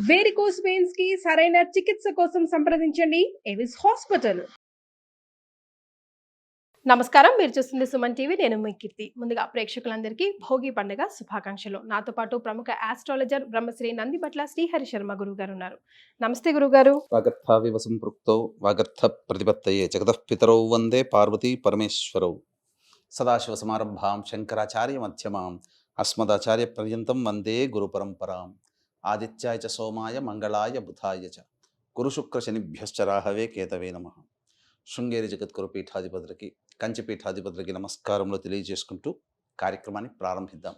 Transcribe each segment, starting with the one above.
Varicose veins కి సరైన చికిత్స కోసం సంప్రదించండి ఎవిస్ హాస్పిటల్. నమస్కారం, మీరు చూస్తుంది సుమన్ టీవీ. నేను మీ కీర్తి. ముందుగా ప్రేక్షకులందరికీ భోగి పండుగ శుభాకాంక్షలు. నాతో పాటు ప్రముఖ ఆస్ట్రాలజర్ బ్రహ్మశ్రీ నందిబట్ల శ్రీహరి శర్మ గురువు గారు ఉన్నారు. నమస్తే గురుగారు. వాగర్థావివ సంపృక్తౌ వాగర్థ ప్రతిపత్తయే జగతః పితరౌ వందే పార్వతీ పరమేశ్వరౌ. సదాశివ సమారంభాం శంకరాచార్య మధ్యమాం అస్మదాచార్య పర్యంతం వందే గురు పరంపరాం. ఆదిత్యాయ చ సోమాయ మంగళాయ బుధాయ చ గురు శుక్ర శనిభ్యశ్చ రాహవే కేతవే నమః. శృంగేరి జగద్గురు పీఠాధిపతులకి, కంచి పీఠాధిపతులకి నమస్కారములు తెలియజేసుకుంటూ కార్యక్రమాన్ని ప్రారంభిద్దాం.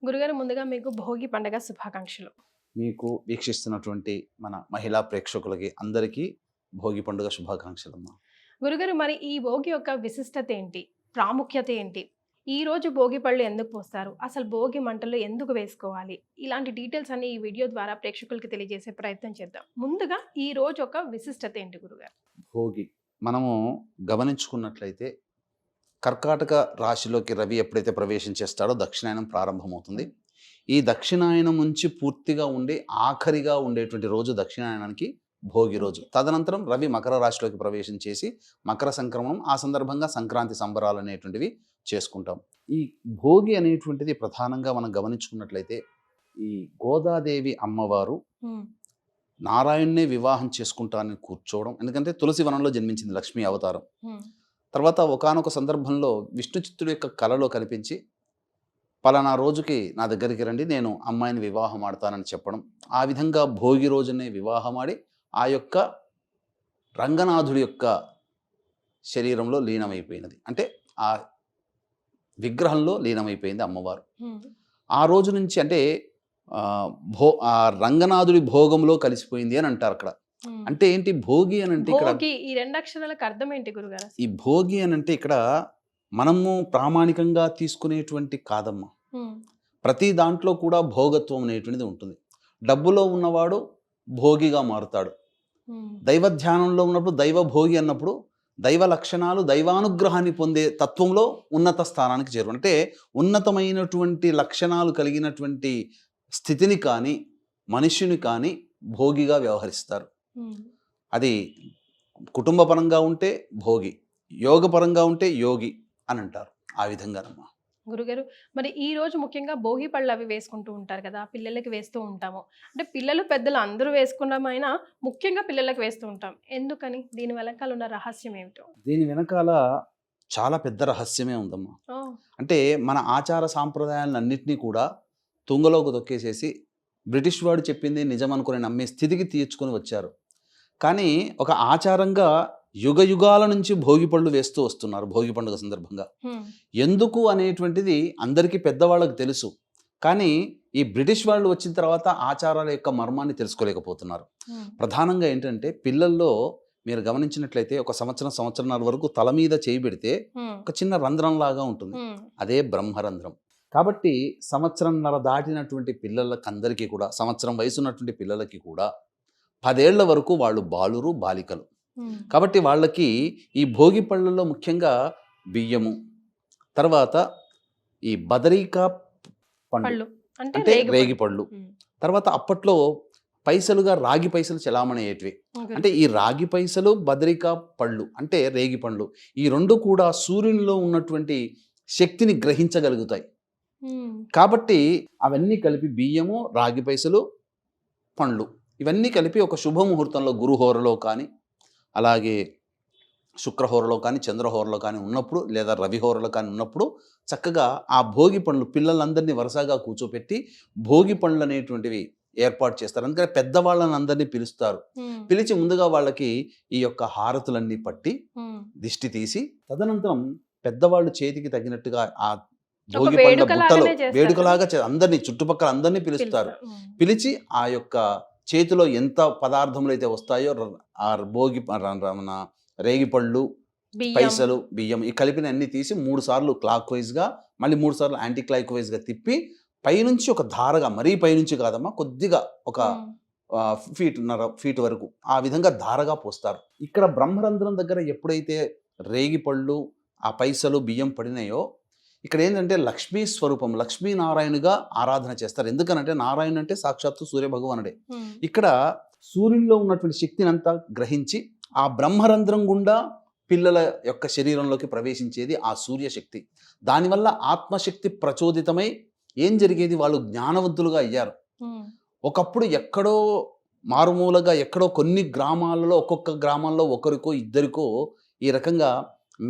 గురుగారు, ముందుగా మీకు భోగి పండుగ శుభాకాంక్షలు. మీకు వీక్షిస్తున్నటువంటి మన మహిళా ప్రేక్షకులకి అందరికీ భోగి పండుగ శుభాకాంక్షలమ్మా. గురుగారు, మరి ఈ భోగి యొక్క విశిష్టత ఏంటి, ప్రాముఖ్యత ఏంటి? ఈ రోజు భోగి పళ్ళు ఎందుకు పోస్తారు, అసలు భోగి మంటలు ఎందుకు వేసుకోవాలి, ఇలాంటి డీటెయిల్స్ అన్ని ఈ వీడియో ద్వారా ప్రేక్షకులకి తెలియజేసే ప్రయత్నం చేద్దాం. ముందుగా ఈ రోజు ఒక విశిష్టత ఏంటి గురుగారు? భోగి మనము గమనించుకున్నట్లయితే కర్కాటక రాశిలోకి రవి ఎప్పుడైతే ప్రవేశం చేస్తాడో దక్షిణాయనం ప్రారంభమవుతుంది. ఈ దక్షిణాయనం నుంచి పూర్తిగా ఉండి ఆఖరిగా ఉండేటువంటి రోజు దక్షిణాయనానికి భోగి రోజు. తదనంతరం రవి మకర రాశిలోకి ప్రవేశం చేసి మకర సంక్రమణం, ఆ సందర్భంగా సంక్రాంతి సంబరాలు అనేటువంటివి చేసుకుంటాం. ఈ భోగి అనేటువంటిది ప్రధానంగా మనం గమనించుకున్నట్లయితే ఈ గోదాదేవి అమ్మవారు నారాయణ్ణే వివాహం చేసుకుంటానని కూర్చోవడం. ఎందుకంటే తులసి వనంలో జన్మించింది లక్ష్మీ అవతారం. తర్వాత ఒకానొక సందర్భంలో విష్ణు చిత్తుడి యొక్క కలలో కనిపించి పలానా రోజుకి నా దగ్గరికి రండి, నేను అమ్మాయిని వివాహం ఆడతానని చెప్పడం. ఆ విధంగా భోగి రోజునే వివాహం ఆడి ఆ యొక్క రంగనాథుడి యొక్క శరీరంలో లీనమైపోయినది, అంటే ఆ విగ్రహంలో లీనమైపోయింది అమ్మవారు. ఆ రోజు నుంచి అంటే ఆ రంగనాథుడి భోగంలో కలిసిపోయింది అని అంటారు అక్కడ. అంటే ఏంటి భోగి అని అంటే ఇక్కడ ఈ రెండు అక్షరాలకు అర్థం ఏంటి గురుగారు? ఈ భోగి అని అంటే ఇక్కడ మనము ప్రామాణికంగా తీసుకునేటువంటి కాదమ్మా. ప్రతి దాంట్లో కూడా భోగత్వం అనేటువంటిది ఉంటుంది. డబ్బులో ఉన్నవాడు భోగిగా మారుతాడు. దైవ ధ్యానంలో ఉన్నప్పుడు దైవ భోగి అన్నప్పుడు దైవ లక్షణాలు, దైవానుగ్రహాన్ని పొందే తత్వంలో ఉన్నత స్థానానికి చేరు. అంటే ఉన్నతమైనటువంటి లక్షణాలు కలిగినటువంటి స్థితిని కానీ మనుష్యుని కానీ భోగిగా వ్యవహరిస్తారు. అది కుటుంబపరంగా ఉంటే భోగి, యోగపరంగా ఉంటే యోగి అని అంటారు. ఆ విధంగానమ్మా. గురుగారు, మరి ఈ రోజు ముఖ్యంగా భోగి పళ్ళు అవి వేసుకుంటూ ఉంటారు కదా, పిల్లలకి వేస్తూ ఉంటాము. అంటే పిల్లలు పెద్దలు అందరూ వేసుకున్నామైనా ముఖ్యంగా పిల్లలకి వేస్తూ ఉంటాం. ఎందుకని? దీని వెనకాల ఉన్న రహస్యం ఏమిటో? దీని వెనకాల చాలా పెద్ద రహస్యమే ఉందమ్మా. అంటే మన ఆచార సాంప్రదాయాలన్నింటినీ కూడా తుంగలోకి తొక్కేసేసి బ్రిటిష్ వాడు చెప్పింది నిజం అనుకుని నమ్మే స్థితికి తీర్చుకొని వచ్చారు. కానీ ఒక ఆచారంగా యుగ యుగాల నుంచి భోగి పళ్ళు వేస్తూ వస్తున్నారు. భోగి పండుగ సందర్భంగా ఎందుకు అనేటువంటిది అందరికీ పెద్దవాళ్ళకి తెలుసు. కానీ ఈ బ్రిటిష్ వాళ్ళు వచ్చిన తర్వాత ఆచారాల యొక్క మర్మాన్ని తెలుసుకోలేకపోతున్నారు. ప్రధానంగా ఏంటంటే పిల్లల్లో మీరు గమనించినట్లయితే ఒక సంవత్సరంన్నర వరకు తల మీద చేయి పెడితే ఒక చిన్న రంధ్రం లాగా ఉంటుంది, అదే బ్రహ్మరంధ్రం. కాబట్టి సంవత్సరంన్నర దాటినటువంటి పిల్లలకి అందరికీ కూడా, సంవత్సరం వయసు ఉన్నటువంటి పిల్లలకి కూడా 10 ఏళ్ల వరకు వాళ్ళు బాలురు, బాలికలు. కాబట్టి వాళ్ళకి ఈ భోగి పళ్ళల్లో ముఖ్యంగా బియ్యము, తర్వాత ఈ బదరికా పండు అంటే రేగి పళ్ళు, తర్వాత అప్పట్లో పైసలుగా రాగి పైసలు చలామణి అయ్యేటివి. అంటే ఈ రాగి పైసలు, బదరికా పళ్ళు అంటే రేగి పండ్లు, ఈ రెండు కూడా సూర్యునిలో ఉన్నటువంటి శక్తిని గ్రహించగలుగుతాయి. కాబట్టి అవన్నీ కలిపి బియ్యము, రాగి పైసలు, పండ్లు ఇవన్నీ కలిపి ఒక శుభముహూర్తంలో గురుహోరలో కానీ, అలాగే శుక్రహోరలో కానీ, చంద్రహోరలో కానీ ఉన్నప్పుడు, లేదా రవిహోరలో కానీ ఉన్నప్పుడు చక్కగా ఆ భోగి పండ్లు పిల్లలందరినీ వరుసగా కూర్చోపెట్టి భోగి పండ్లు అనేటువంటివి ఏర్పాటు చేస్తారు. అందుకని పెద్దవాళ్ళని అందరినీ పిలుస్తారు. పిలిచి ముందుగా వాళ్ళకి ఈ యొక్క హారతులన్నీ పట్టి దిష్టి తీసి, తదనంతరం పెద్దవాళ్ళు చేతికి తగినట్టుగా ఆ భోగి పండ్ల బుట్టలో వేడుకలాగా అందరినీ, చుట్టుపక్కల అందరినీ పిలుస్తారు. పిలిచి ఆ యొక్క చేతిలో ఎంత పదార్థములు అయితే వస్తాయో ఆ భోగి రేగిపళ్ళు, పైసలు, బియ్యం ఈ కలిపిన అన్ని తీసి 3 సార్లు క్లాక్ వైజ్గా, మళ్ళీ 3 సార్లు యాంటీ క్లాక్ వైజ్గా తిప్పి పైనుంచి ఒక ధారగా, మరీ పైనుంచి కాదమ్మా, కొద్దిగా ఒక ఫీట్ వరకు ఆ విధంగా ధారగా పోస్తారు. ఇక్కడ బ్రహ్మరంధ్రం దగ్గర ఎప్పుడైతే రేగిపళ్ళు, ఆ పైసలు, బియ్యం పడినాయో ఇక్కడ ఏంటంటే లక్ష్మీ స్వరూపం, లక్ష్మీనారాయణుగా ఆరాధన చేస్తారు. ఎందుకనంటే నారాయణ అంటే సాక్షాత్తు సూర్యభగవానుడే. ఇక్కడ సూర్యునిలో ఉన్నటువంటి శక్తిని అంతా గ్రహించి ఆ బ్రహ్మరంధ్రం గుండా పిల్లల యొక్క శరీరంలోకి ప్రవేశించేది ఆ సూర్యశక్తి. దానివల్ల ఆత్మశక్తి ప్రచోదితమై ఏం జరిగేది, వాళ్ళు జ్ఞానవంతులుగా అయ్యారు. ఒకప్పుడు ఎక్కడో మారుమూలగా ఎక్కడో కొన్ని గ్రామాలలో, ఒక్కొక్క గ్రామాల్లో ఒకరికో ఇద్దరికో ఈ రకంగా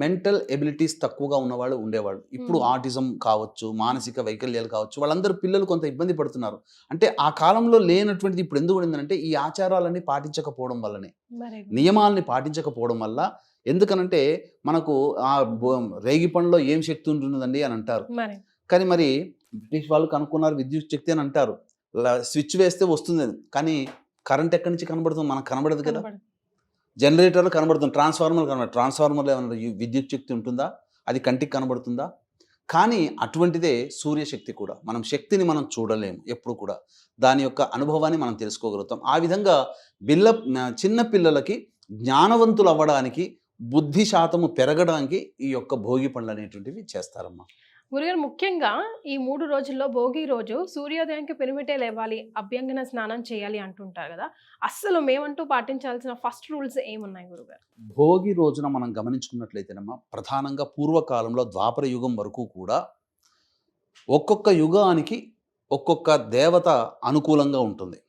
మెంటల్ ఎబిలిటీస్ తక్కువగా ఉన్నవాళ్ళు ఉండేవాళ్ళు. ఇప్పుడు ఆటిజం కావచ్చు, మానసిక వైకల్యాలు కావచ్చు, వాళ్ళందరూ పిల్లలు కొంత ఇబ్బంది పడుతున్నారు. అంటే ఆ కాలంలో లేనటువంటిది ఇప్పుడు ఎందుకు ఉండిందంటే ఈ ఆచారాలన్నీ పాటించకపోవడం వల్లనే, నియమాలని పాటించకపోవడం వల్ల. ఎందుకనంటే మనకు ఆ రేగి పండులో ఏం శక్తి ఉంటుందండి అని అంటారు. కానీ మరి బ్రిటిష్ వాళ్ళు కనుక్కున్నారు విద్యుత్ శక్తి అని అంటారు. స్విచ్ వేస్తే వస్తుంది, కానీ కరెంట్ ఎక్కడి నుంచి కనబడుతుంది, మనకు కనబడదు కదా. జనరేటర్లు కనబడుతుంది, ట్రాన్స్ఫార్మర్లో ఏమన్నా విద్యుత్ శక్తి ఉంటుందా, అది కంటికి కనబడుతుందా? కానీ అటువంటిదే సూర్యశక్తి కూడా. మనం శక్తిని మనం చూడలేము ఎప్పుడు కూడా, దాని యొక్క అనుభవాన్ని మనం తెలుసుకోగలుగుతాం. ఆ విధంగా చిన్న పిల్లలకి జ్ఞానవంతులు అవ్వడానికి, బుద్ధి శాతము పెరగడానికి ఈ యొక్క భోగి పండ్లు అనేటువంటివి చేస్తారమ్మా. గురుగారు, ముఖ్యంగా ఈ 3 రోజుల్లో భోగి రోజు సూర్యోదయానికి పెనిమిటే లేవాలి, అభ్యంగన స్నానం చేయాలి అంటుంటారు కదా. అస్సలు మేమంటూ పాటించాల్సిన ఫస్ట్ రూల్స్ ఏమున్నాయి గురుగారు? భోగి రోజున మనం గమనించుకున్నట్లయితేనమ్మా, ప్రధానంగా పూర్వకాలంలో ద్వాపర యుగం వరకు కూడా ఒక్కొక్క యుగానికి ఒక్కొక్క దేవత అనుకూలంగా ఉంటుంది.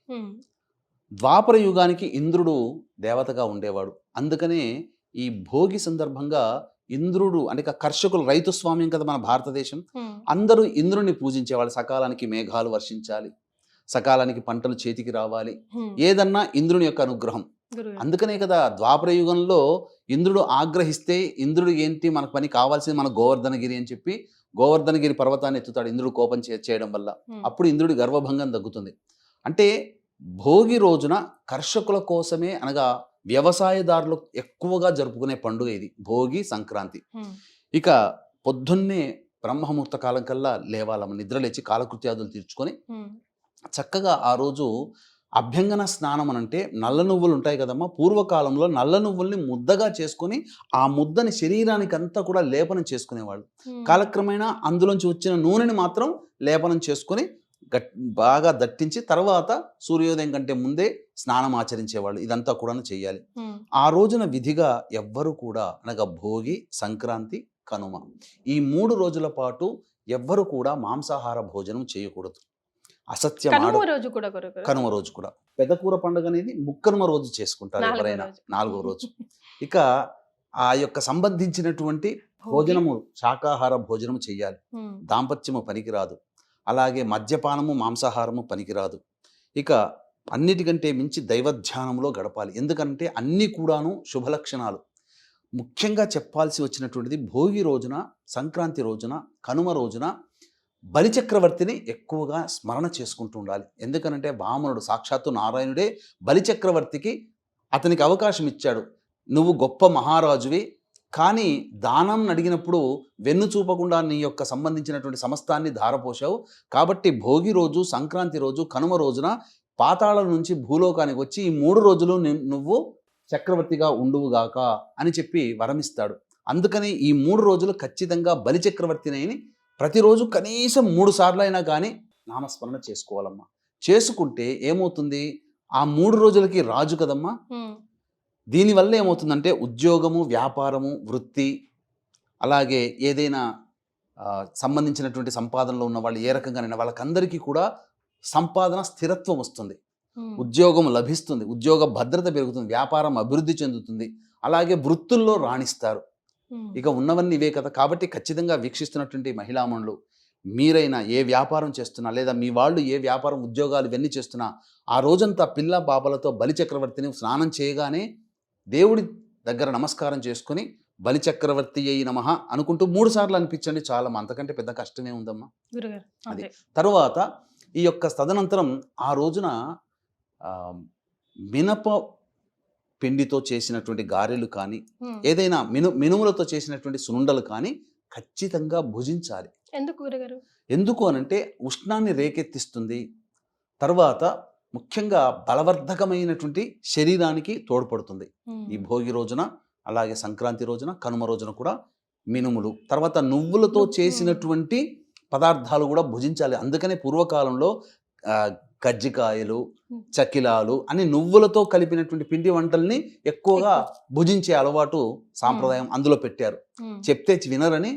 ద్వాపర యుగానికి ఇంద్రుడు దేవతగా ఉండేవాడు. అందుకనే ఈ భోగి సందర్భంగా ఇంద్రుడు అంటే కర్షకులు, రైతు స్వామ్యం కదా మన భారతదేశం, అందరూ ఇంద్రుడిని పూజించేవాళ్ళు. సకాలానికి మేఘాలు వర్షించాలి, సకాలానికి పంటలు చేతికి రావాలి, ఏదన్నా ఇంద్రుని యొక్క అనుగ్రహం. అందుకనే కదా ద్వాపర యుగంలో ఇంద్రుడు ఆగ్రహిస్తే, ఇంద్రుడు ఏంటి మనకు పని కావాల్సింది మన గోవర్ధనగిరి అని చెప్పి గోవర్ధనగిరి పర్వతాన్ని ఎత్తుతాడు ఇంద్రుడు కోపం చేయడం వల్ల. అప్పుడు ఇంద్రుడి గర్వభంగం తగ్గుతుంది. అంటే భోగి రోజున కర్షకుల కోసమే, అనగా వ్యవసాయదారులు ఎక్కువగా జరుపుకునే పండుగ ఇది భోగి సంక్రాంతి. ఇక పొద్దున్నే బ్రహ్మముహూర్త కాలం కల్లా లేవాలమ్మ, నిద్రలేచి కాలకృత్యాదులు తీర్చుకొని చక్కగా ఆ రోజు అభ్యంగన స్నానం అనంటే నల్ల నువ్వులు ఉంటాయి కదమ్మా. పూర్వకాలంలో నల్ల నువ్వుల్ని ముద్దగా చేసుకొని ఆ ముద్దని శరీరానికి అంతా కూడా లేపనం చేసుకునేవాళ్ళు. కాలక్రమేణా అందులోంచి వచ్చిన నూనెని మాత్రం లేపనం చేసుకొని బాగా దట్టించి తర్వాత సూర్యోదయం కంటే ముందే స్నానం ఆచరించేవాళ్ళు. ఇదంతా కూడా చేయాలి. ఆ రోజున విధిగా ఎవ్వరు కూడా, అనగా భోగి, సంక్రాంతి, కనుమ, ఈ 3 రోజుల పాటు ఎవ్వరు కూడా మాంసాహార భోజనం చేయకూడదు. అసత్యం. కనుమ రోజు కూడా పెదకూర పండుగ అనేది ముక్కనుమ రోజు చేసుకుంటారు ఎవరైనా, 4వ రోజు. ఇక ఆ యొక్క సంబంధించినటువంటి భోజనము, శాకాహార భోజనము చెయ్యాలి. దాంపత్యము పనికిరాదు, అలాగే మద్యపానము, మాంసాహారము పనికిరాదు. ఇక అన్నిటికంటే మించి దైవధ్యానంలో గడపాలి. ఎందుకంటే అన్నీ కూడాను శుభలక్షణాలు. ముఖ్యంగా చెప్పాల్సి వచ్చినటువంటిది భోగి రోజున, సంక్రాంతి రోజున, కనుమ రోజున బలిచక్రవర్తిని ఎక్కువగా స్మరణ చేసుకుంటూ ఉండాలి. ఎందుకనంటే వామనుడు, సాక్షాత్తు నారాయణుడే బలిచక్రవర్తికి అతనికి అవకాశం ఇచ్చాడు. నువ్వు గొప్ప మహారాజువి, కానీ దానం అడిగినప్పుడు వెన్ను చూపకుండా నీ యొక్క సంబంధించినటువంటి సమస్తాన్ని ధారపోశావు. కాబట్టి భోగి రోజు, సంక్రాంతి రోజు, కనుమ రోజున పాతాళం నుంచి భూలోకానికి వచ్చి ఈ 3 రోజులు నువ్వు చక్రవర్తిగా ఉండువుగాక అని చెప్పి వరమిస్తాడు. అందుకని ఈ 3 రోజులు ఖచ్చితంగా బలిచక్రవర్తిని ప్రతిరోజు కనీసం 3 సార్లు అయినా కానీ నామస్మరణ చేసుకోవాలమ్మా. చేసుకుంటే ఏమవుతుంది, ఆ 3 రోజులకి రాజు కదమ్మా. దీనివల్ల ఏమవుతుందంటే ఉద్యోగము, వ్యాపారము, వృత్తి, అలాగే ఏదైనా సంబంధించినటువంటి సంపాదనలో ఉన్న వాళ్ళు ఏ రకంగానైనా వాళ్ళకందరికీ కూడా సంపాదన స్థిరత్వం వస్తుంది, ఉద్యోగం లభిస్తుంది, ఉద్యోగ భద్రత పెరుగుతుంది, వ్యాపారం అభివృద్ధి చెందుతుంది, అలాగే వృత్తుల్లో రాణిస్తారు. ఇక ఉన్నవన్నీ ఇవే కదా. కాబట్టి ఖచ్చితంగా వీక్షిస్తున్నటువంటి మహిళామణులు, మీరైనా ఏ వ్యాపారం చేస్తున్నా, లేదా మీ వాళ్ళు ఏ వ్యాపారం, ఉద్యోగాలు ఇవన్నీ చేస్తున్నా, ఆ రోజంతా పిల్ల పాపలతో బలిచక్రవర్తిని స్నానం చేయగానే దేవుడి దగ్గర నమస్కారం చేసుకుని బలిచక్రవర్తి అయి నమః అనుకుంటూ 3 సార్లు అనిపించండి, చాలా. అంతకంటే పెద్ద కష్టమే ఉందమ్మా. అది తరువాత ఈ యొక్క తదనంతరం ఆ రోజున మినప పిండితో చేసినటువంటి గారెలు కానీ, ఏదైనా మినుములతో చేసినటువంటి సునుండలు కానీ ఖచ్చితంగా భుజించాలి. ఎందుకు అనంటే ఉష్ణాన్ని రేకెత్తిస్తుంది. తర్వాత ముఖ్యంగా బలవర్ధకమైనటువంటి శరీరానికి తోడ్పడుతుంది. ఈ భోగి రోజున, అలాగే సంక్రాంతి రోజున, కనుమ రోజున కూడా మినుములు, తర్వాత నువ్వులతో చేసినటువంటి పదార్థాలు కూడా భుజించాలి. అందుకనే పూర్వకాలంలో కజ్జికాయలు, చకిలాలు అని నువ్వులతో కలిపినటువంటి పిండి వంటల్ని ఎక్కువగా భుజించే అలవాటు సాంప్రదాయం అందులో పెట్టారు. చెప్తే వినరని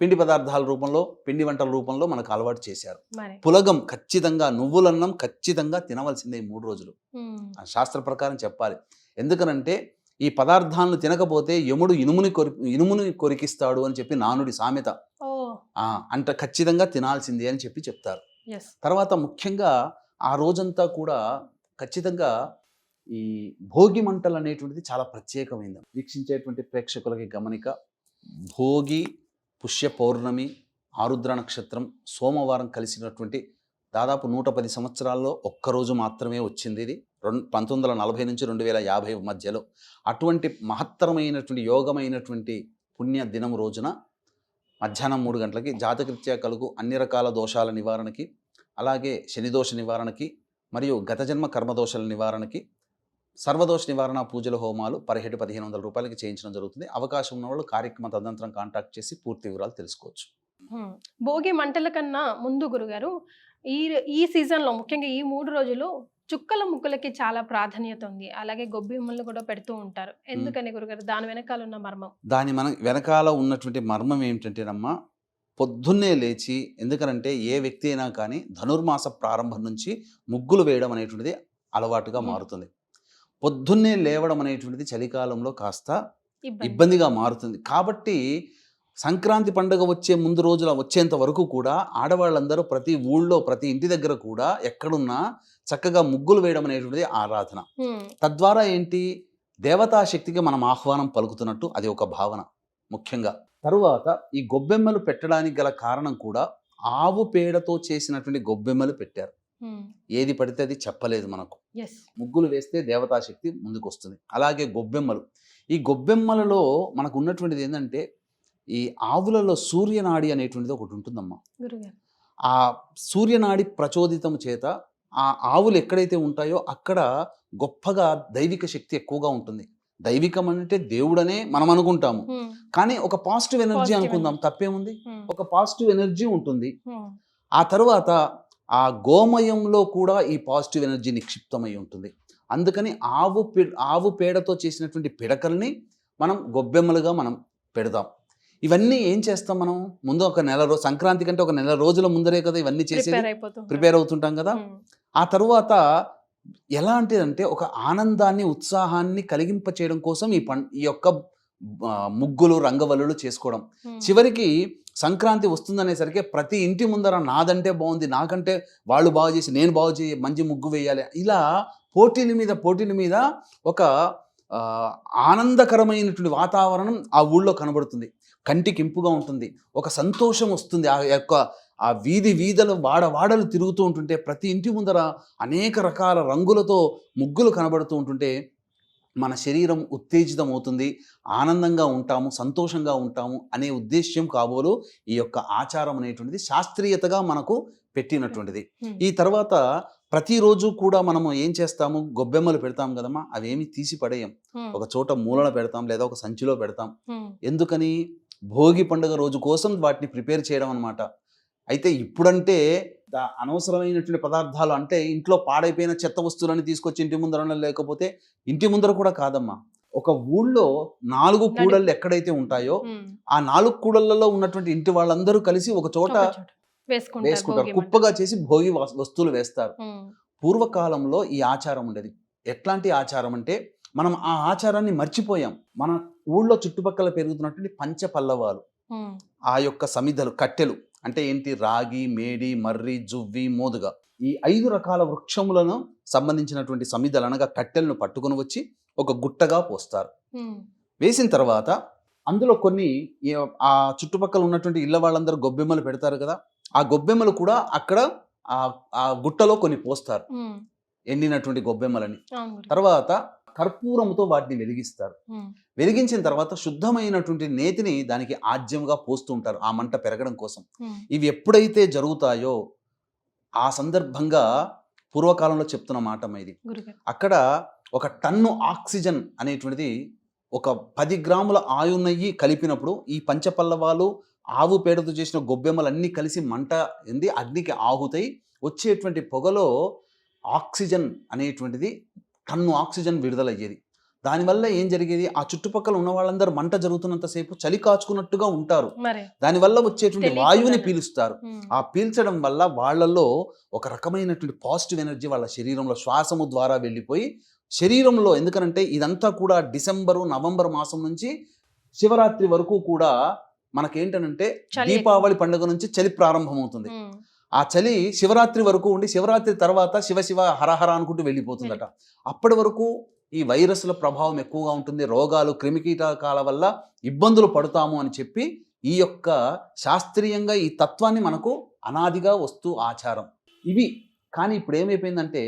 పిండి పదార్థాల రూపంలో, పిండి వంటల రూపంలో మనకు అలవాటు చేశారు. పులగం ఖచ్చితంగా, నువ్వులన్నం ఖచ్చితంగా తినవలసిందే 3 రోజులు. శాస్త్ర ప్రకారం చెప్పాలి. ఎందుకనంటే ఈ పదార్థాలను తినకపోతే యముడు ఇనుముని కొరికిస్తాడు అని చెప్పి నానుడి సామెత. అంటే ఖచ్చితంగా తినాల్సిందే అని చెప్పి చెప్తారు. తర్వాత ముఖ్యంగా ఆ రోజంతా కూడా ఖచ్చితంగా ఈ భోగి మంటలు అనేటువంటిది చాలా ప్రత్యేకమైంది. వీక్షించేటువంటి ప్రేక్షకులకి గమనిక, భోగి, పుష్య పౌర్ణమి, ఆరుద్ర నక్షత్రం, సోమవారం కలిసినటువంటి దాదాపు 110 సంవత్సరాల్లో ఒక్కరోజు మాత్రమే వచ్చింది. ఇది 1940 నుంచి 2050 మధ్యలో. అటువంటి మహత్తరమైనటువంటి యోగమైనటువంటి పుణ్య దినం రోజున మధ్యాహ్నం 3 గంటలకి జాతకరీత్యా కలుగు అన్ని రకాల దోషాల నివారణకి, అలాగే శనిదోష నివారణకి మరియు గత జన్మ కర్మదోషాల నివారణకి సర్వదోష నివారణ పూజల హోమాలు పర్ హెడ్ 1500 రూపాయలకి చేయించడం జరుగుతుంది. అవకాశం ఉన్న వాళ్ళు కార్యక్రమ తదనంతరం కాంటాక్ట్ చేసి పూర్తి వివరాలు తెలుసుకోవచ్చు. భోగి మంటల కన్నా ముందు గురుగారు, ఈ సీజన్లో ముఖ్యంగా ఈ 3 రోజులు చుక్కల ముక్కలకి చాలా ప్రాధాన్యత ఉంది. అలాగే గొబ్బెమ్మలు కూడా పెడుతూ ఉంటారు. ఎందుకని గురుగారు? దాని వెనకాల ఉన్న మర్మం? దాని వెనకాల ఉన్నటువంటి మర్మం ఏమిటంటేనమ్మా, పొద్దున్నే లేచి, ఎందుకనంటే ఏ వ్యక్తి అయినా కానీ ధనుర్మాస ప్రారంభం నుంచి ముగ్గులు వేయడం అనేటువంటిది అలవాటుగా మారుతుంది. పొద్దున్నే లేవడం అనేటువంటిది చలికాలంలో కాస్త ఇబ్బందిగా మారుతుంది. కాబట్టి సంక్రాంతి పండుగ వచ్చే ముందు రోజుల వచ్చేంత వరకు కూడా ఆడవాళ్ళందరూ ప్రతి ఊళ్ళో, ప్రతి ఇంటి దగ్గర కూడా ఎక్కడున్నా చక్కగా ముగ్గులు వేయడం అనేటువంటిది ఆరాధన. తద్వారా ఏంటి, దేవతాశక్తికి మనం ఆహ్వానం పలుకుతున్నట్టు అది ఒక భావన ముఖ్యంగా. తరువాత ఈ గొబ్బెమ్మలు పెట్టడానికి గల కారణం కూడా ఆవు పేడతో చేసినటువంటి గొబ్బెమ్మలు పెట్టారు. ఏది పడితే అది చెప్పలేదు మనకు. ముగ్గులు వేస్తే దేవతాశక్తి ముందుకు వస్తుంది. అలాగే గొబ్బెమ్మలు, ఈ గొబ్బెమ్మలలో మనకు ఉన్నటువంటిది ఏంటంటే, ఈ ఆవులలో సూర్యనాడి అనేటువంటిది ఒకటి ఉంటుందమ్మా. ఆ సూర్యనాడి ప్రచోదితం చేత ఆ ఆవులు ఎక్కడైతే ఉంటాయో అక్కడ గొప్పగా దైవిక శక్తి ఎక్కువగా ఉంటుంది. దైవికం అంటే దేవుడనే మనం అనుకుంటాము, కానీ ఒక పాజిటివ్ ఎనర్జీ అనుకుందాం, తప్పేముంది? ఒక పాజిటివ్ ఎనర్జీ ఉంటుంది. ఆ తర్వాత ఆ గోమయంలో కూడా ఈ పాజిటివ్ ఎనర్జీ నిక్షిప్తమై ఉంటుంది. అందుకని ఆవు పేడతో చేసినటువంటి పిడకల్ని మనం గొబ్బెమ్మలుగా మనం పెడదాం. ఇవన్నీ ఏం చేస్తాం మనం? ముందు ఒక సంక్రాంతి కంటే ఒక నెల రోజుల ముందరే కదా ఇవన్నీ చేసి ప్రిపేర్ అవుతుంటాం కదా. ఆ తరువాత ఎలాంటిదంటే ఒక ఆనందాన్ని, ఉత్సాహాన్ని కలిగింప చేయడం కోసం ఈ యొక్క ముగ్గులు, రంగవల్లులు చేసుకోవడం. చివరికి సంక్రాంతి వస్తుందనేసరికి ప్రతి ఇంటి ముందర నాదంటే బాగుంది, నాకంటే వాళ్ళు బాగు చేసి నేను బాగు చేసి మంచి ముగ్గు వేయాలి, ఇలా పోటీల మీద ఒక ఆనందకరమైనటువంటి వాతావరణం ఆ ఊళ్ళో కనబడుతుంది. కంటికి ఇంపుగా ఉంటుంది, ఒక సంతోషం వస్తుంది. ఆ వీధులు వాడలు తిరుగుతూ ఉంటుంటే ప్రతి ఇంటి ముందర అనేక రకాల రంగులతో ముగ్గులు కనబడుతూ ఉంటుంటే మన శరీరం ఉత్తేజితం అవుతుంది, ఆనందంగా ఉంటాము, సంతోషంగా ఉంటాము అనే ఉద్దేశ్యం కాబోలు ఈ యొక్క ఆచారం అనేటువంటిది శాస్త్రీయతగా మనకు పెట్టినటువంటిది. ఈ తర్వాత ప్రతిరోజు కూడా మనము ఏం చేస్తాము, గొబ్బెమ్మలు పెడతాం కదమ్మా, అవేమి తీసి పడేయం, ఒక చోట మూలన పెడతాం లేదా ఒక సంచిలో పెడతాం. ఎందుకని? భోగి పండుగ రోజు కోసం వాటిని ప్రిపేర్ చేయడం అనమాట. అయితే ఇప్పుడంటే అనవసరమైనటువంటి పదార్థాలు అంటే ఇంట్లో పాడైపోయిన చెత్త వస్తువులని తీసుకొచ్చి ఇంటి ముందర, లేకపోతే ఇంటి ముందర కూడా కాదమ్మా, ఒక ఊళ్ళో 4 కూడళ్ళు ఎక్కడైతే ఉంటాయో ఆ 4 కూడళ్లలో ఉన్నటువంటి ఇంటి వాళ్ళందరూ కలిసి ఒక చోట వేసుకుంటారు, కుప్పగా చేసి భోగి వస్తువులు వేస్తారు. పూర్వకాలంలో ఈ ఆచారం ఉండేది. ఎట్లాంటి ఆచారం అంటే, మనం ఆ ఆచారాన్ని మర్చిపోయాం. మన ఊళ్ళో చుట్టుపక్కల పెరుగుతున్నటువంటి పంచపల్లవాలు, ఆ యొక్క సమిధలు, కట్టెలు అంటే ఏంటి, రాగి, మేడి, మర్రి, జువ్వి, మోదుగ, ఈ 5 రకాల వృక్షములను సంబంధించినటువంటి సమిధలు అనగా కట్టెలను పట్టుకుని వచ్చి ఒక గుట్టగా పోస్తారు. వేసిన తర్వాత అందులో కొన్ని ఆ చుట్టుపక్కల ఉన్నటువంటి ఇళ్ళ వాళ్ళందరూ గొబ్బెమ్మలు పెడతారు కదా, ఆ గొబ్బెమ్మలు కూడా అక్కడ ఆ గుట్టలో కొన్ని పోస్తారు, ఎండినటువంటి గొబ్బెమ్మలని. తర్వాత కర్పూరంతో వాటిని వెలిగిస్తారు. వెలిగించిన తర్వాత శుద్ధమైనటువంటి నేతిని దానికి ఆజ్యంగా పోస్తుంటారు ఆ మంట పెరగడం కోసం. ఇవి ఎప్పుడైతే జరుగుతాయో ఆ సందర్భంగా పూర్వకాలంలో చెప్తున్న మాట ఇది, అక్కడ 1 టన్ను ఆక్సిజన్ అనేటువంటిది ఒక 10 గ్రాముల ఆవు నెయ్యి కలిపినప్పుడు ఈ పంచపల్లవాలు ఆవు పేడతో చేసిన గొబ్బెమ్మలు అన్నీ కలిసి మంట ఎంది అగ్నికి ఆహుతాయి. వచ్చేటువంటి పొగలో ఆక్సిజన్ అనేటువంటిది టన్ను ఆక్సిజన్ విడుదలయ్యేది. దానివల్ల ఏం జరిగేది, ఆ చుట్టుపక్కల ఉన్న వాళ్ళందరూ మంట జరుగుతున్నంతసేపు చలి కాచుకున్నట్టుగా ఉంటారు. మరి దానివల్ల వచ్చేటువంటి వాయువుని తెలియకుండానే. పీలుస్తారు. ఉమ్. ఆ పీల్చడం వల్ల వాళ్ళల్లో ఒక రకమైనటువంటి పాజిటివ్ ఎనర్జీ వాళ్ళ శరీరంలో శ్వాసము ద్వారా వెళ్ళిపోయి శరీరంలో, ఎందుకనంటే ఇదంతా కూడా డిసెంబరు నవంబర్ మాసం నుంచి శివరాత్రి వరకు కూడా మనకేంటనంటే చలి దీపావళి పండుగ నుంచి చలి ప్రారంభమవుతుంది. ఉమ్. ఆ చలి శివరాత్రి వరకు ఉండి శివరాత్రి తర్వాత శివ శివ హరహర అనుకుంటూ వెళ్ళిపోతుందట. అప్పటి వరకు ఈ వైరస్ల ప్రభావం ఎక్కువగా ఉంటుంది, రోగాలు క్రిమికీటకాల వల్ల ఇబ్బందులు పడతాము అని చెప్పి ఈ యొక్క శాస్త్రీయంగా ఈ తత్వాన్ని మనకు అనాదిగా వస్తూ ఆచారం ఇవి. కానీ ఇప్పుడు ఏమైపోయిందంటే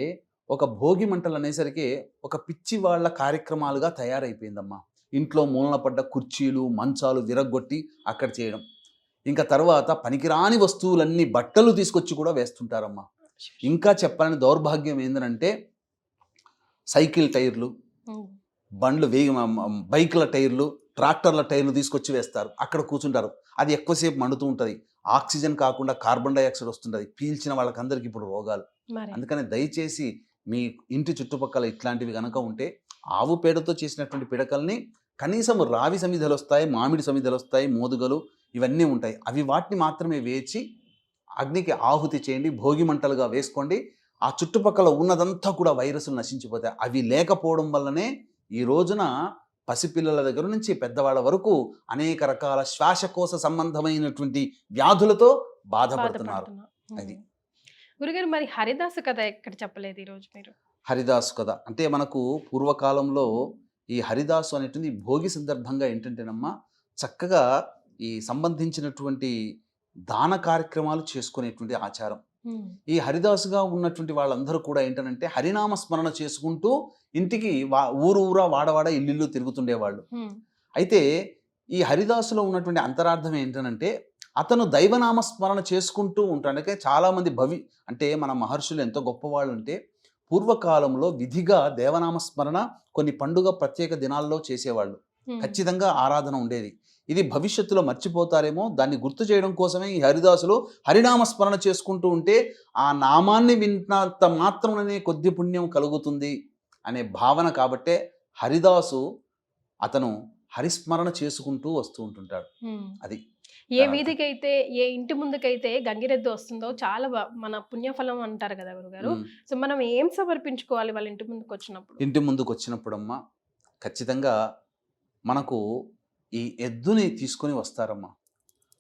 ఒక భోగి మంటలు అనేసరికి ఒక పిచ్చి వాళ్ళ కార్యక్రమాలుగా తయారైపోయిందమ్మా. ఇంట్లో మూలన పడ్డ కుర్చీలు మంచాలు విరగ్గొట్టి అక్కడ చేయడం, ఇంకా తర్వాత పనికిరాని వస్తువులన్నీ బట్టలు తీసుకొచ్చి కూడా వేస్తుంటారమ్మా. ఇంకా చెప్పాలని దౌర్భాగ్యం ఏంటంటే సైకిల్ టైర్లు, ఉమ్. బండ్లు బైకుల టైర్లు, ట్రాక్టర్ల టైర్లు తీసుకొచ్చి వేస్తారు, అక్కడ కూర్చుంటారు. అది ఎక్కువసేపు మండుతూ ఉంటుంది, ఆక్సిజన్ కాకుండా కార్బన్ డైఆక్సైడ్ వస్తుంటుంది, పీల్చిన వాళ్ళకందరికి ఇప్పుడు రోగాలు. మరి అందుకని దయచేసి మీ ఇంటి చుట్టుపక్కల ఇట్లాంటివి కనుక ఉంటే ఆవు పేడతో చేసినటువంటి పిడకల్ని కనీసం రావి సమిధలు వస్తాయి, మామిడి సమిధలు వస్తాయి, మోదుగలు ఇవన్నీ ఉంటాయి, అవి వాటిని మాత్రమే వేచి అగ్నికి ఆహుతి చేయండి, భోగి మంటలుగా వేసుకోండి. ఆ చుట్టుపక్కల ఉన్నదంతా కూడా వైరస్లు నశించిపోతాయి. అవి లేకపోవడం వల్లనే ఈ రోజున పసిపిల్లల దగ్గర నుంచి పెద్దవాళ్ళ వరకు అనేక రకాల శ్వాసకోశ సంబంధమైనటువంటి వ్యాధులతో బాధపడుతున్నారు. బాధపడుతున్నా. అది. గురుగారు, మరి హరిదాసు కథ ఎక్కడ చెప్పలేదు ఈరోజు మీరు? హరిదాసు కథ అంటే మనకు పూర్వకాలంలో ఈ హరిదాసు అనేటువంటి భోగి సందర్భంగా ఏంటంటేనమ్మా చక్కగా ఈ సంబంధించినటువంటి దాన కార్యక్రమాలు చేసుకునేటువంటి ఆచారం. ఉమ్. ఈ హరిదాసుగా ఉన్నటువంటి వాళ్ళందరూ కూడా ఏంటంటే హరినామ స్మరణ చేసుకుంటూ ఇంటికి ఊరు ఊరా వాడవాడ ఇల్లు తిరుగుతుండేవాళ్ళు. ఉమ్. అయితే ఈ హరిదాసులో ఉన్నటువంటి అంతరార్థం ఏంటంటే అతను దైవనామ స్మరణ చేసుకుంటూ ఉంటాడు. అంటే చాలామంది అంటే మన మహర్షులు ఎంతో గొప్పవాళ్ళు అంటే పూర్వకాలంలో విధిగా దేవనామ స్మరణ కొన్ని పండుగ ప్రత్యేక దినాల్లో చేసేవాళ్ళు. ఉమ్. ఖచ్చితంగా ఆరాధన ఉండేది. ఇది భవిష్యత్తులో మర్చిపోతారేమో, దాన్ని గుర్తు చేయడం కోసమే ఈ హరిదాసులు హరినామ స్మరణ చేసుకుంటూ ఉంటే ఆ నామాన్ని వింటున్నంత మాత్రమే కొద్ది పుణ్యం కలుగుతుంది అనే భావన. కాబట్టే హరిదాసు అతను హరిస్మరణ చేసుకుంటూ వస్తూ ఉంటుంటాడు. ఉమ్. అది ఏ వీధికైతే, ఏ ఇంటి ముందుకైతే గంగిరెద్దు వస్తుందో చాలా మన పుణ్యఫలం అంటారు కదా గురుగారు. ఉమ్. సో మనం ఏం సమర్పించుకోవాలి వాళ్ళ ఇంటి ముందుకు వచ్చినప్పుడు? ఇంటి ముందుకు వచ్చినప్పుడమ్మా ఖచ్చితంగా మనకు ఈ ఎద్దుని తీసుకొని వస్తారమ్మా.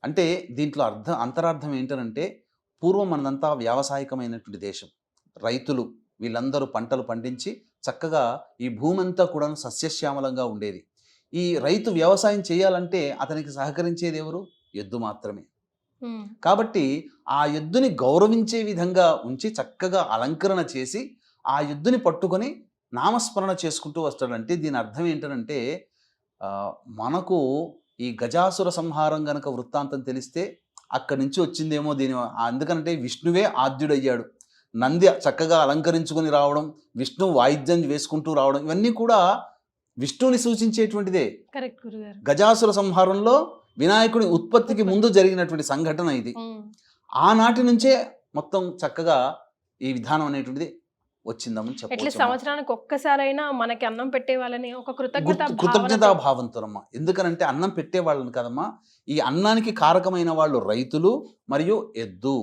అంటే దీంట్లో అంతరార్థం ఏంటంటే పూర్వం మనదంతా వ్యావసాయికమైనటువంటి దేశం, రైతులు వీళ్ళందరూ పంటలు పండించి చక్కగా ఈ భూమి అంతా కూడా సస్యశ్యామలంగా ఉండేది. ఈ రైతు వ్యవసాయం చేయాలంటే అతనికి సహకరించేది ఎవరు? ఎద్దు మాత్రమే. ఉమ్. కాబట్టి ఆ ఎద్దుని గౌరవించే విధంగా ఉంచి చక్కగా అలంకరణ చేసి ఆ ఎద్దుని పట్టుకొని నామస్మరణ చేసుకుంటూ వస్తాడంటే దీని అర్థం ఏంటంటే మనకు ఈ గజాసుర సంహారం గనక వృత్తాంతం తెలిస్తే అక్కడి నుంచి వచ్చిందేమో దీని. అందుకంటే విష్ణువే ఆద్యుడయ్యాడు. నంది చక్కగా అలంకరించుకొని రావడం, విష్ణు వాయిద్యం వేసుకుంటూ రావడం, ఇవన్నీ కూడా విష్ణువుని సూచించేటువంటిదే. కరెక్ట్ గురుగారు. గజాసుర సంహారంలో వినాయకుడి ఉత్పత్తికి ముందు జరిగినటువంటి సంఘటన ఇది. ఉమ్. ఆనాటి నుంచే మొత్తం చక్కగా ఈ విధానం అనేటువంటిది వచ్చిందని ఎట్లా చెప్పవచ్చు. సంవత్సరానికి ఒక్కసారైనా మనకి అన్నం పెట్టే వాళ్ళని ఒక కృతజ్ఞతా భావంతోనమ్మా. ఎందుకనంటే అన్నం పెట్టే వాళ్ళని కదమ్మా, ఈ అన్నానికి కారకమైన వాళ్ళు రైతులు మరియు ఎద్దు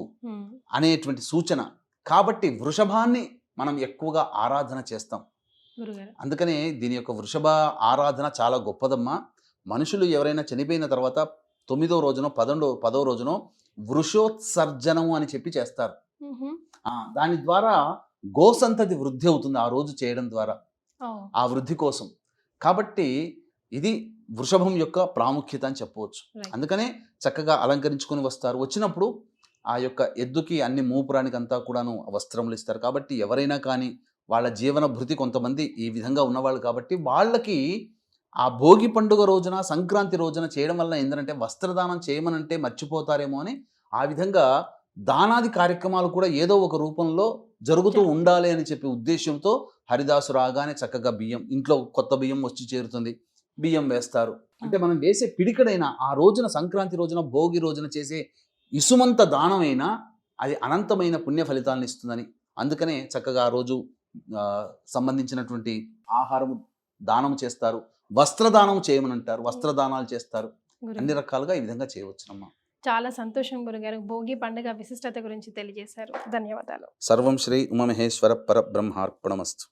అనేటువంటి సూచన. కాబట్టి వృషభాన్ని మనం ఎక్కువగా ఆరాధన చేస్తాం. గురుగారు. అందుకనే దీని యొక్క వృషభ ఆరాధన చాలా గొప్పదమ్మా. మనుషులు ఎవరైనా చనిపోయిన తర్వాత 9వ రోజునో 10వ రోజునో వృషోత్సర్జనము అని చెప్పి చేస్తారు. దాని ద్వారా గోసంతతి వృద్ధి అవుతుంది ఆ రోజు చేయడం ద్వారా, ఆ వృద్ధి కోసం. కాబట్టి ఇది వృషభం యొక్క ప్రాముఖ్యత అని చెప్పవచ్చు. అందుకనే చక్కగా అలంకరించుకొని వస్తారు. వచ్చినప్పుడు ఆ యొక్క ఎద్దుకి అన్ని మూపురానికి అంతా కూడాను వస్త్రములు ఇస్తారు. కాబట్టి ఎవరైనా కానీ వాళ్ళ జీవన భృతి కొంతమంది ఈ విధంగా ఉన్నవాళ్ళు కాబట్టి వాళ్ళకి ఆ భోగి పండుగ రోజున సంక్రాంతి రోజున చేయడం వల్ల ఏంటంటే వస్త్రదానం చేయమనంటే మర్చిపోతారేమో అని ఆ విధంగా దానాది కార్యక్రమాలు కూడా ఏదో ఒక రూపంలో జరుగుతూ ఉండాలి అని చెప్పి ఉద్దేశంతో హరిదాసు రాగానే చక్కగా బియ్యం, ఇంట్లో కొత్త బియ్యం వచ్చి చేరుతుంది, బియ్యం వేస్తారు. అంటే మనం వేసే పిడికడైనా ఆ రోజున సంక్రాంతి రోజున భోగి రోజున చేసే ఇసుమంత దానమైనా అది అనంతమైన పుణ్య ఫలితాలను ఇస్తుందని, అందుకనే చక్కగా ఆ రోజు సంబంధించినటువంటి ఆహారము దానం చేస్తారు, వస్త్రదానం చేయమని అంటారు, వస్త్రదానాలు చేస్తారు. గురుగారు అన్ని రకాలుగా ఈ విధంగా చేయవచ్చునమ్మా. చాలా సంతోషం గురుగారు, భోగి పండుగ విశిష్టత గురించి తెలియజేశారు. ధన్యవాదాలు. సర్వం శ్రీ ఉమామహేశ్వర పరబ్రహ్మార్పణమస్తు.